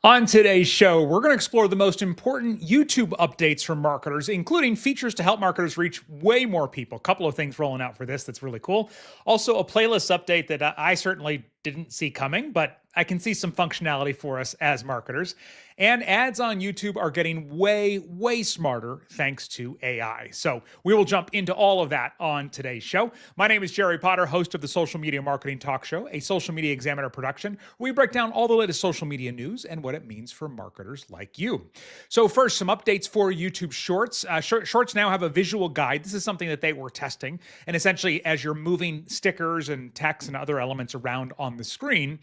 On today's show, we're going to explore the most important YouTube updates for marketers, including features to help marketers reach way more people. A couple of things rolling out for this that's really cool. Also, a playlist update that I certainly didn't see coming, but I can see some functionality for us as marketers. And ads on YouTube are getting way smarter thanks to AI. So we will jump into all of that on today's show. My name is Jerry Potter, host of the Social Media Marketing Talk Show, a Social Media Examiner production. We break down all the latest social media news and what it means for marketers like you. So first, some updates for YouTube Shorts. Shorts now have a visual guide. This is something that they were testing. And essentially, as you're moving stickers and text and other elements around on the screen,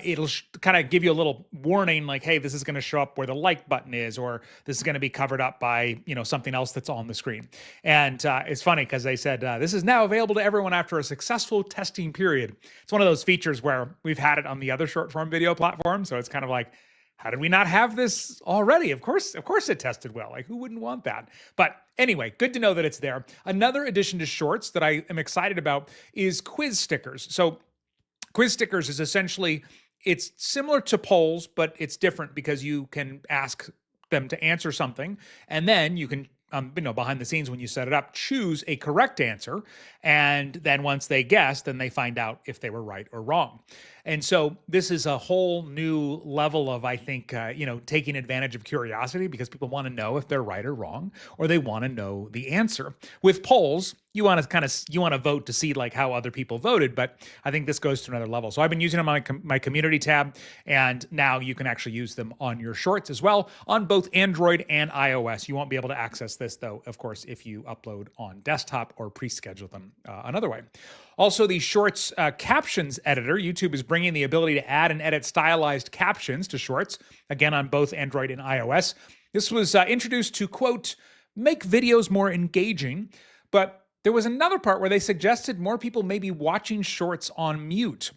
it'll kind of give you a little warning like, hey, this is going to show up where the like button is, or this is going to be covered up by, something else that's on the screen. And it's funny because they said, this is now available to everyone after a successful testing period. It's one of those features where we've had it on the other short form video platform. So it's kind of like, how did we not have this already? Of course it tested well. Like, who wouldn't want that? But anyway, good to know that it's there. Another addition to Shorts that I am excited about is quiz stickers. So quiz stickers is essentially, it's similar to polls, but it's different because you can ask them to answer something, and then you can behind the scenes when you set it up, choose a correct answer. And then once they guess, then they find out if they were right or wrong. And so this is a whole new level of, I think, taking advantage of curiosity, because people want to know if they're right or wrong, or they want to know the answer. With polls, you want to vote to see like how other people voted, but I think this goes to another level. So I've been using them on my community tab, and now you can actually use them on your shorts as well on both Android and iOS. You won't be able to access this though, of course, if you upload on desktop or pre-schedule them another way. Also, the Shorts captions editor, YouTube is bringing the ability to add and edit stylized captions to Shorts, again on both Android and iOS. This was introduced to, quote, make videos more engaging, but there was another part where they suggested more people may be watching Shorts on mute.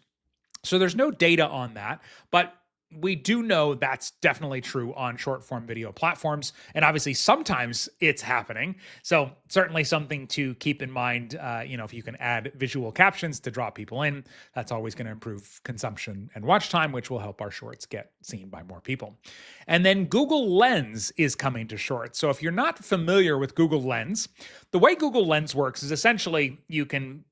So there's no data on that, but we do know that's definitely true on short form video platforms. And obviously sometimes it's happening. So certainly something to keep in mind, if you can add visual captions to draw people in, that's always going to improve consumption and watch time, which will help our shorts get seen by more people. And then Google Lens is coming to Shorts. So if you're not familiar with Google Lens, the way Google Lens works is essentially you can,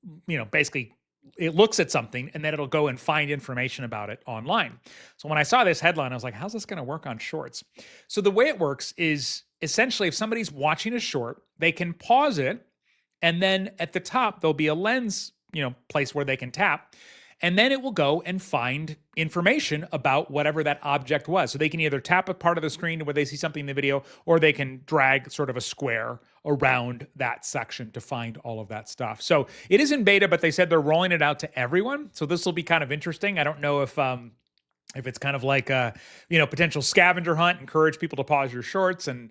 basically it looks at something and then it'll go and find information about it online. So when I saw this headline, I was like, how's this going to work on Shorts? So the way it works is essentially if somebody's watching a short, they can pause it, and then at the top, there'll be a lens, place where they can tap. And then it will go and find information about whatever that object was. So they can either tap a part of the screen where they see something in the video, or they can drag sort of a square around that section to find all of that stuff. So it is in beta, but they said they're rolling it out to everyone. So this will be kind of interesting. I don't know if it's kind of like a, potential scavenger hunt, encourage people to pause your shorts and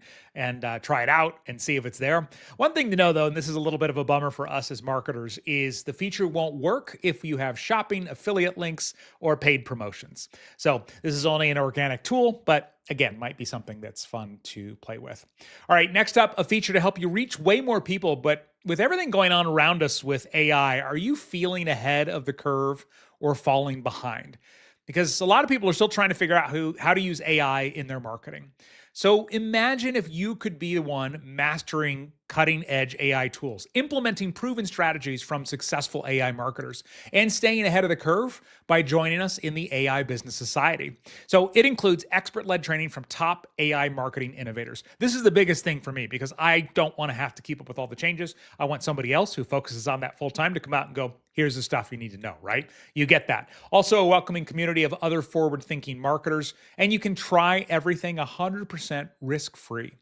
try it out and see if it's there. One thing to know though, and this is a little bit of a bummer for us as marketers, is the feature won't work if you have shopping, affiliate links, or paid promotions. So this is only an organic tool, but again, might be something that's fun to play with. All right, next up, a feature to help you reach way more people, but with everything going on around us with AI, are you feeling ahead of the curve or falling behind? Because a lot of people are still trying to figure out how to use AI in their marketing. So imagine if you could be the one mastering cutting-edge AI tools, implementing proven strategies from successful AI marketers, and staying ahead of the curve by joining us in the AI Business Society. So it includes expert-led training from top AI marketing innovators. This is the biggest thing for me because I don't want to have to keep up with all the changes. I want somebody else who focuses on that full-time to come out and go, here's the stuff you need to know, right? You get that. Also, a welcoming community of other forward-thinking marketers, and you can try everything 100% risk-free.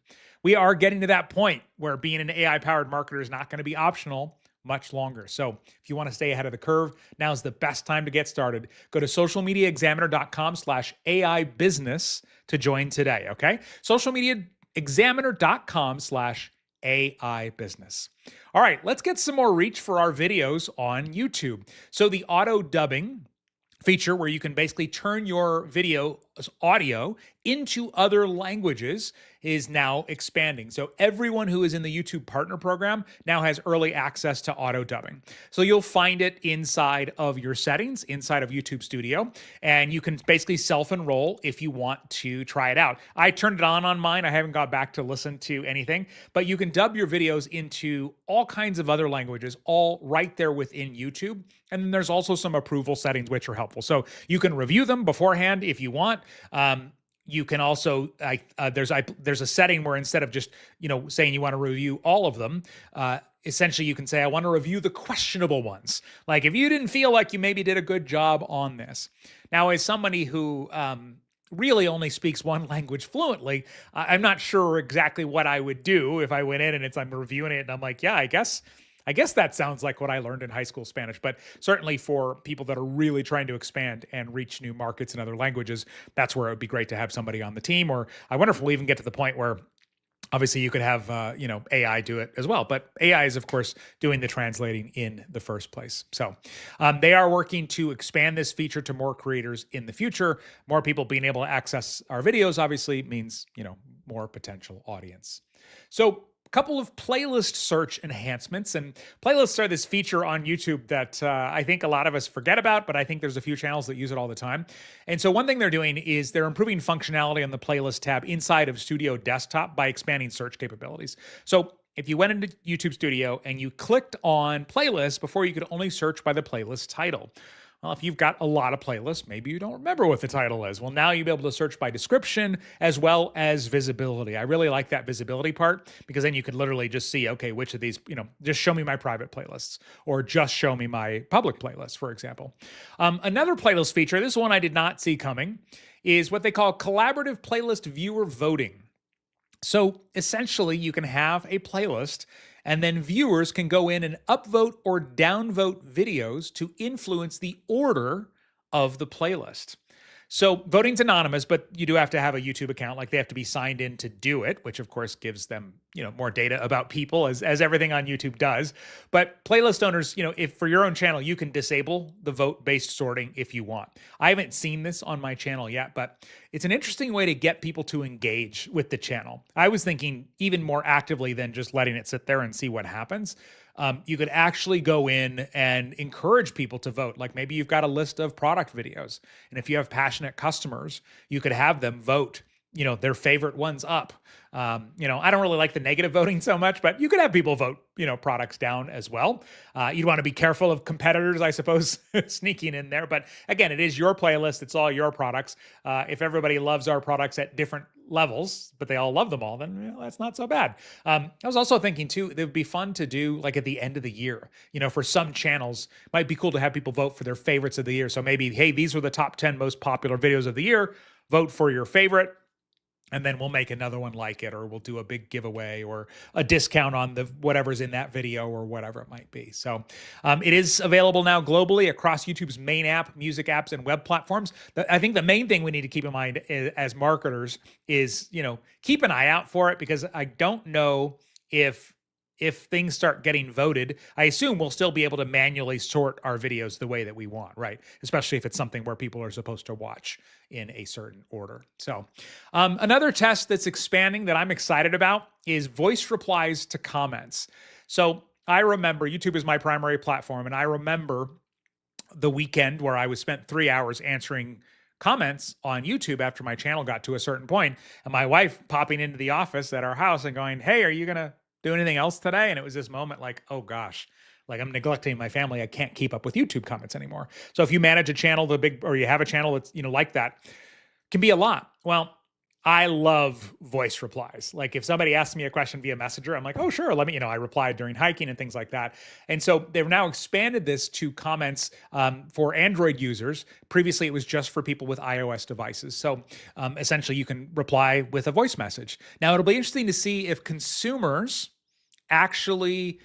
We are getting to that point where being an AI-powered marketer is not going to be optional much longer. So if you want to stay ahead of the curve, now's the best time to get started. Go to socialmediaexaminer.com/AI business to join today, okay? socialmediaexaminer.com/AI business. All right, let's get some more reach for our videos on YouTube. So the auto dubbing feature where you can basically turn your video audio into other languages is now expanding. So everyone who is in the YouTube Partner Program now has early access to auto dubbing. So you'll find it inside of your settings, inside of YouTube Studio, and you can basically self-enroll if you want to try it out. I turned it on mine. I haven't got back to listen to anything, but you can dub your videos into all kinds of other languages, all right there within YouTube. And then there's also some approval settings which are helpful. So you can review them beforehand if you want. You can also there's a setting where instead of just saying you want to review all of them, essentially you can say I want to review the questionable ones. Like if you didn't feel like you maybe did a good job on this. Now, as somebody who really only speaks one language fluently, I'm not sure exactly what I would do if I went in and I'm reviewing it and I'm like, yeah, I guess that sounds like what I learned in high school Spanish. But certainly for people that are really trying to expand and reach new markets in other languages, that's where it would be great to have somebody on the team. Or I wonder if we'll even get to the point where obviously you could have AI do it as well. But AI is, of course, doing the translating in the first place. So they are working to expand this feature to more creators in the future. More people being able to access our videos obviously means, more potential audience. So couple of playlist search enhancements, and playlists are this feature on YouTube that I think a lot of us forget about, but I think there's a few channels that use it all the time. And so one thing they're doing is they're improving functionality on the playlist tab inside of Studio Desktop by expanding search capabilities. So if you went into YouTube Studio and you clicked on playlists, before you could only search by the playlist title. Well, if you've got a lot of playlists, maybe you don't remember what the title is. Well, now you'll be able to search by description as well as visibility. I really like that visibility part because then you can literally just see, okay, which of these, just show me my private playlists or just show me my public playlists, for example. Another playlist feature, this one I did not see coming, is what they call collaborative playlist viewer voting. So essentially you can have a playlist and then viewers can go in and upvote or downvote videos to influence the order of the playlist. So voting's anonymous, but you do have to have a YouTube account. Like they have to be signed in to do it, which of course gives them, more data about people as everything on YouTube does. But playlist owners, if for your own channel, you can disable the vote-based sorting if you want. I haven't seen this on my channel yet, but it's an interesting way to get people to engage with the channel. I was thinking even more actively than just letting it sit there and see what happens. You could actually go in and encourage people to vote. Like maybe you've got a list of product videos, and if you have passionate customers, you could have them vote, their favorite ones up. I don't really like the negative voting so much, but you could have people vote, products down as well. You'd want to be careful of competitors, I suppose, sneaking in there. But again, it is your playlist. It's all your products. If everybody loves our products at different levels, but they all love them all, then that's not so bad. I was also thinking too, it would be fun to do like at the end of the year, for some channels, might be cool to have people vote for their favorites of the year. So maybe, hey, these were the top 10 most popular videos of the year. Vote for your favorite. And then we'll make another one like it, or we'll do a big giveaway or a discount on the whatever's in that video or whatever it might be. So it is available now globally across YouTube's main app, music apps, and web platforms. I think the main thing we need to keep in mind as marketers is, keep an eye out for it, because I don't know if things start getting voted. I assume we'll still be able to manually sort our videos the way that we want, right? Especially if it's something where people are supposed to watch in a certain order. So another test that's expanding that I'm excited about is voice replies to comments. So I remember YouTube is my primary platform, and I remember the weekend where I was spent 3 hours answering comments on YouTube after my channel got to a certain point, and my wife popping into the office at our house and going, "Hey, are you going to do anything else today?" And it was this moment like, oh gosh, like I'm neglecting my family. I can't keep up with YouTube comments anymore. So if you manage a channel, or you have a channel that's, like that, can be a lot. Well, I love voice replies. Like if somebody asks me a question via Messenger, I'm like, oh, sure. Let me, I replied during hiking and things like that. And so they've now expanded this to comments for Android users. Previously, it was just for people with iOS devices. So essentially you can reply with a voice message. Now it'll be interesting to see if consumers actually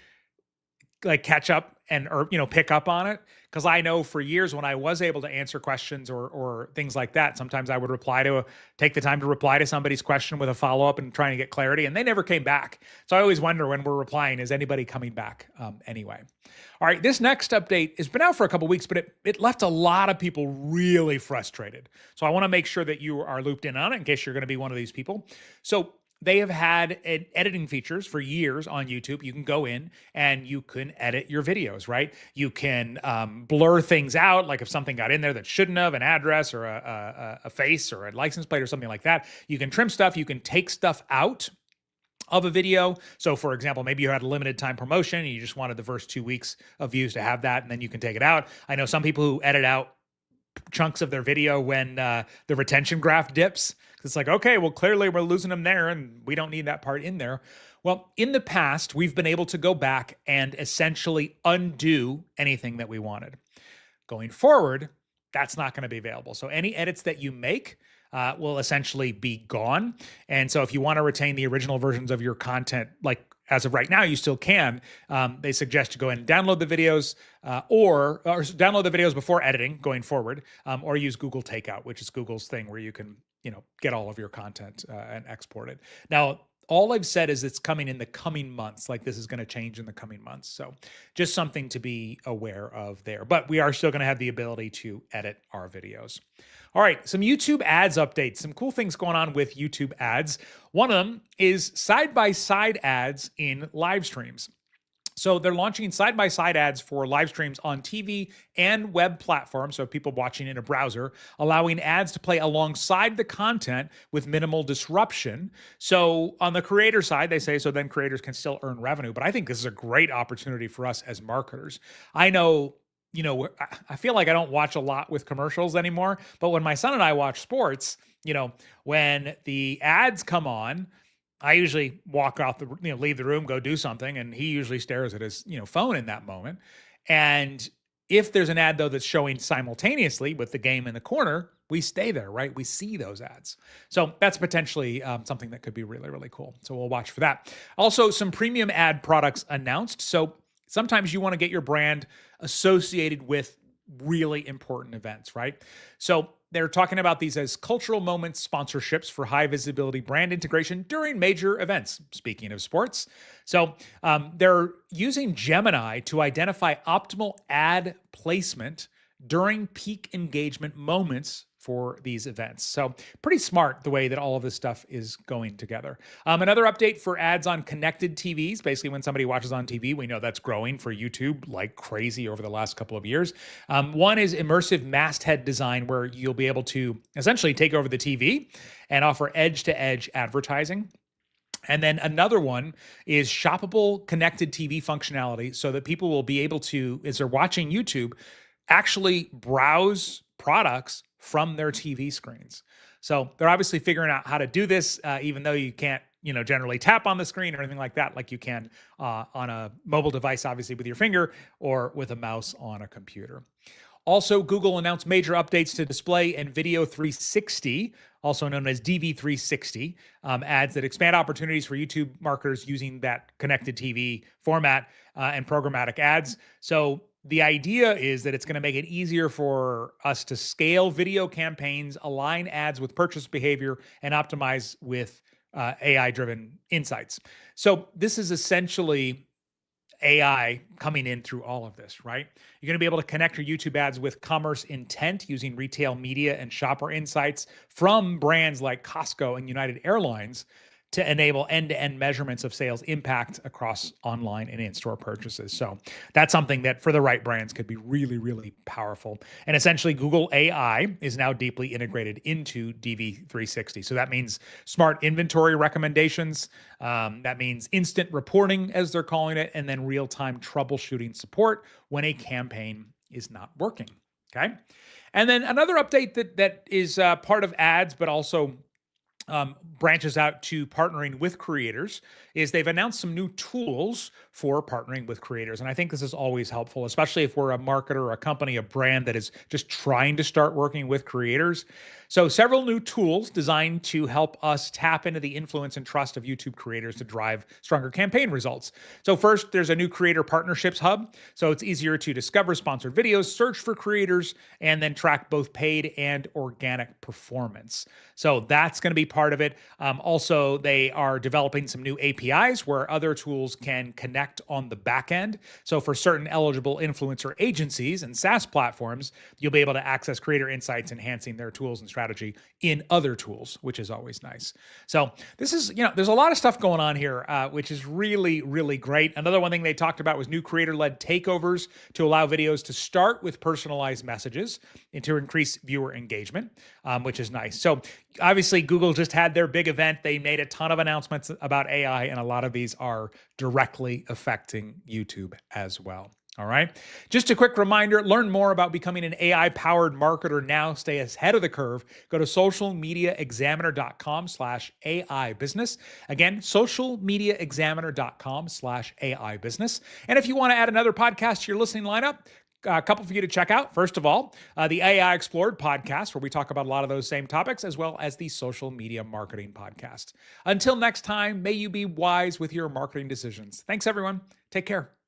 like catch up or pick up on it, because I know for years when I was able to answer questions or things like that, sometimes I would take the time to reply to somebody's question with a follow-up and trying to get clarity, and they never came back. So I always wonder when we're replying, is anybody coming back anyway? All right, this next update has been out for a couple weeks, but it left a lot of people really frustrated. So I want to make sure that you are looped in on it in case you're going to be one of these people. So they have had editing features for years on YouTube. You can go in and you can edit your videos, right? You can blur things out, like if something got in there that shouldn't have, an address or a face or a license plate or something like that. You can trim stuff. You can take stuff out of a video. So for example, maybe you had a limited time promotion and you just wanted the first 2 weeks of views to have that, and then you can take it out. I know some people who edit out chunks of their video when the retention graph dips. It's like, okay, well, clearly we're losing them there and we don't need that part in there. Well, in the past, we've been able to go back and essentially undo anything that we wanted. Going forward, that's not going to be available. So any edits that you make will essentially be gone. And so if you want to retain the original versions of your content, like as of right now, you still can. They suggest you go and download the videos or download the videos before editing going forward, or use Google Takeout, which is Google's thing where you can, get all of your content and export it. Now, all I've said is it's coming in the coming months. Like this is going to change in the coming months. So just something to be aware of there. But we are still going to have the ability to edit our videos. All right, some YouTube ads updates, some cool things going on with YouTube ads. One of them is side-by-side ads in live streams. So they're launching side-by-side ads for live streams on TV and web platforms, so people watching in a browser, allowing ads to play alongside the content with minimal disruption. So on the creator side, they say, so then creators can still earn revenue. But I think this is a great opportunity for us as marketers. I know, I feel like I don't watch a lot with commercials anymore, but when my son and I watch sports, when the ads come on, I usually walk out leave the room, go do something, and he usually stares at his, phone in that moment. And if there's an ad though that's showing simultaneously with the game in the corner, we stay there, right? We see those ads. So that's potentially something that could be really, really cool. So we'll watch for that. Also, some premium ad products announced. So sometimes you want to get your brand associated with really important events, right? So they're talking about these as cultural moments sponsorships for high visibility brand integration during major events. Speaking of sports. So they're using Gemini to identify optimal ad placement during peak engagement moments for these events. So pretty smart the way that all of this stuff is going together. Another update for ads on connected TVs. Basically, when somebody watches on TV, we know that's growing for YouTube like crazy over the last couple of years. One is immersive masthead design, where you'll be able to essentially take over the TV and offer edge-to-edge advertising. And then another one is shoppable connected TV functionality, so that people will be able to, as they're watching YouTube, actually browse products from their TV screens. So they're obviously figuring out how to do this, even though you can't, generally tap on the screen or anything like that, like you can on a mobile device, obviously with your finger, or with a mouse on a computer. Also, Google announced major updates to Display and Video 360, also known as DV360, ads that expand opportunities for YouTube marketers using that connected TV format and programmatic ads. So the idea is that it's going to make it easier for us to scale video campaigns, align ads with purchase behavior, and optimize with AI-driven insights. So this is essentially AI coming in through all of this, right? You're going to be able to connect your YouTube ads with commerce intent using retail media and shopper insights from brands like Costco and United Airlines to enable end-to-end measurements of sales impact across online and in-store purchases. So that's something that for the right brands could be really, really powerful. And essentially Google AI is now deeply integrated into DV360. So that means smart inventory recommendations. That means instant reporting, as they're calling it, and then real-time troubleshooting support when a campaign is not working, okay? And then another update that is part of ads, but also branches out to partnering with creators is they've announced some new tools for partnering with creators. And I think this is always helpful, especially if we're a marketer, a company, a brand that is just trying to start working with creators. So several new tools designed to help us tap into the influence and trust of YouTube creators to drive stronger campaign results. So first, there's a new creator partnerships hub. So it's easier to discover sponsored videos, search for creators, and then track both paid and organic performance. So that's going to be part of it. Also, they are developing some new APIs where other tools can connect on the back end. So for certain eligible influencer agencies and SaaS platforms, you'll be able to access creator insights, enhancing their tools and strategy in other tools, which is always nice. So this is, there's a lot of stuff going on here, which is really, really great. Another one thing they talked about was new creator-led takeovers to allow videos to start with personalized messages and to increase viewer engagement, which is nice. So obviously, Google just had their big event. They made a ton of announcements about AI, and a lot of these are directly affecting YouTube as well. All right. Just a quick reminder, learn more about becoming an AI-powered marketer now. Stay ahead of the curve. Go to socialmediaexaminer.com/AI business. Again, socialmediaexaminer.com/AI business. And if you want to add another podcast to your listening lineup, a couple for you to check out. First of all, the AI Explored podcast, where we talk about a lot of those same topics, as well as the Social Media Marketing podcast. Until next time, may you be wise with your marketing decisions. Thanks, everyone. Take care.